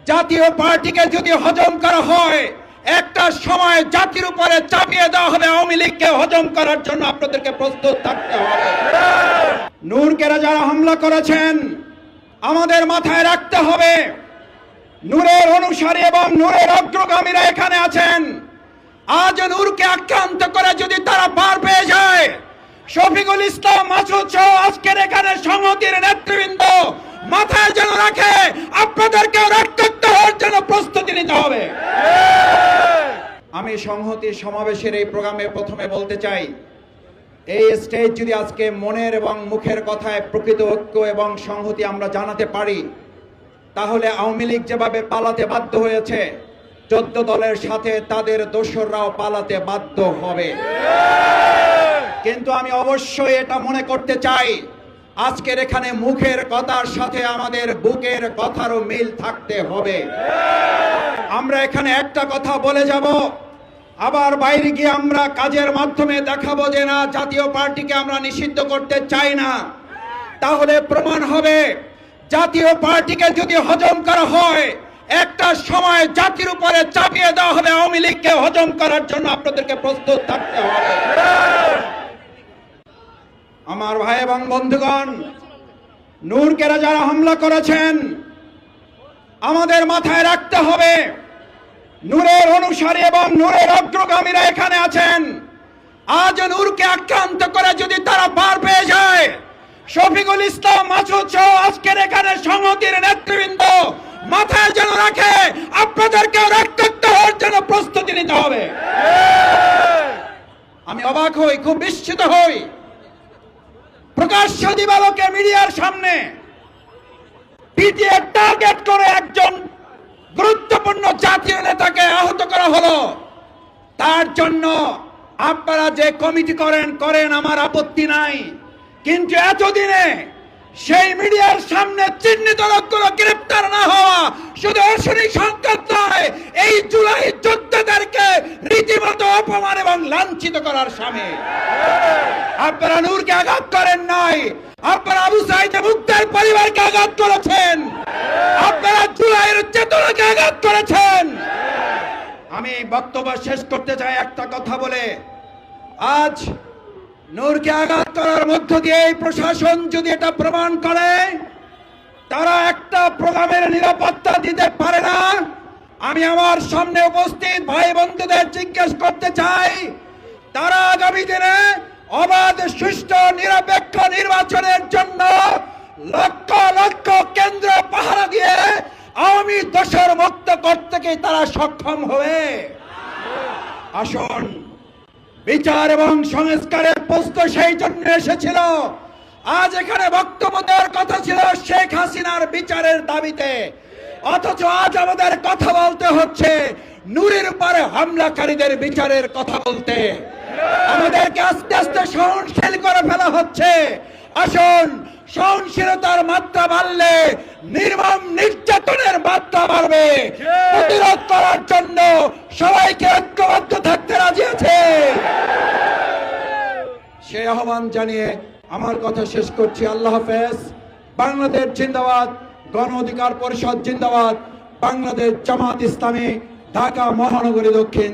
জাতীয় পার্টিকে যদি হজম করা হয়, একটা সময় জাতির উপরে চাপিয়ে দেওয়া হবে। আওয়ামী লীগকে হজম করার জন্য আপনাদেরকে প্রস্তুত থাকতে হবে। নূরকে যারা হামলা করেছেন, আমাদের মাথায় রাখতে হবে, নূরের অনুসারী এবং নূরের অগ্রগামীরা এখানে আছেন। আজ নূরকে আক্রান্ত করে যদি তারা পার পেয়ে যায়, শফিকুল ইসলাম মাসুদ সহ আজকের এখানে সংহতির নেতৃবৃন্দ মাথায় যেন রাখে, আপনাদেরকে রক্তাক্ত হওয়ার জন্য প্রস্তুতি নিতে হবে। আমি সংহতি সমাবেশের এই প্রোগ্রামে প্রথমে বলতে চাই, এই স্টেজ যদি আজকে মনের এবং মুখের কথায় প্রকৃত ঐক্য এবং সংহতি আমরা জানাতে পারি, তাহলে আওয়ামী লীগ যেভাবে পালাতে বাধ্য হয়েছে, 14 দলের সাথে তাদের দোসররাও পালাতে বাধ্য হবে। কিন্তু আমি অবশ্যই এটা মনে করতে চাই, আজকের এখানে মুখের কথার সাথে আমাদের বুকের কথারও মিল থাকতে হবে। আমরা এখানে একটা কথা বলে যাব, আবার বাইরে গিয়ে আমরা কাজের মাধ্যমে দেখাবো যে না, জাতীয় পার্টিকে আমরা নিষিদ্ধ করতে চাই না। তাহলে প্রমাণ হবে, জাতীয় পার্টিকে যদি হজম করা হয়, একটা সময় জাতির উপরে চাপিয়ে দেওয়া হবে। আওয়ামী লীগকে হজম করার জন্য আপনাদেরকে প্রস্তুত থাকতে হবে। আমার ভাই এবং বন্ধুগণ, নূরকে যারা হামলা করেছেন, আমাদের মাথায় রাখতে হবে, নূরের অনুসারী এবং নূরের অগ্রগামীরা এখানে আছেন। আজ নূরকে আক্রান্ত করে যদি তারা পার পেয়ে যায়, শফিকুল ইসলাম মাসুদ সহ আজকের এখানে সংহতির নেতৃবৃন্দ মাথায় যেন রাখে, আপনাদেরকে রক্তাক্ত হওয়ার জন্য প্রস্তুতি নিতে হবে। আমি অবাক হই, খুব বিস্মিত হই, প্রকাশ্য দিবালোকে মিডিয়ার সামনে পিটিএ টার্গেট করে একজন গুরুত্বপূর্ণ জাতীয় নেতাকে আহত করা হলো। তার জন্য আপনারা যে কমিটি করেন, আমার আপত্তি নাই, কিন্তু এতদিনে সেই মিডিয়ার সামনে চিহ্নিত লোকগুলো গ্রেপ্তার না হওয়া শুধু অশনি সংকেত নয়, এই জুলাই যোদ্ধাদেরকে রীতিমতো অপমান এবং লাঞ্ছিত করার সামিল। আপনারা নূরকে আঘাত করেন নাই, আপনারা আবু সাঈদ মুক্তার পরিবারকে আঘাত করেছেন, আপনারা জুলাইয়ের চেতনাকে আঘাত করেছেন। আমি বক্তব্য শেষ করতে চাই একটা কথা বলে, আজ নূরকে আঘাত করার মধ্য দিয়ে এই প্রশাসন যদি এটা প্রমাণ করে তারা একটা প্রোগ্রামের নিরাপত্তা দিতে পারে না, আমি আমার সামনে উপস্থিত ভাই বন্ধুদের জিজ্ঞেস করতে চাই, তারা আগামী দিনে অবাধ সুষ্ঠু নিরপেক্ষ নির্বাচনের জন্য লক্ষ লক্ষ কেন্দ্র পাহারা দিয়ে আওয়ামী দোষর মুক্ত করতে কি তারা সক্ষম হবে? আসুন, বিচার এবং সংস্কারের প্রশ্ন সেই জন্য এসেছিল। আজ এখানে বক্তব্য দেওয়ার কথা ছিল শেখ হাসিনার বিচারের দাবিতে, অথচ আজ আমাদের কথা বলতে হচ্ছে নূরের উপরে হামলাকারীদের বিচারের কথা বলতে। আমাদেরকে আস্তে আস্তে সহনশীল করে ফেলা হচ্ছে। আসুন, সহনশীলতার মাত্রা বাড়লে নির্মম নির্যাতনের মাত্রা বাড়বে। প্রতিরোধ করার জন্য সবাইকে ঐক্যবদ্ধ থাকতে রাজি আছে। সেই আহ্বান জানিয়ে আমার কথা শেষ করছি। আল্লাহ হাফেজ। বাংলাদেশ জিন্দাবাদ, গণ অধিকার পরিষদ জিন্দাবাদ, বাংলাদেশ জামাত ইসলামী, ঢাকা মহানগরী দক্ষিণ।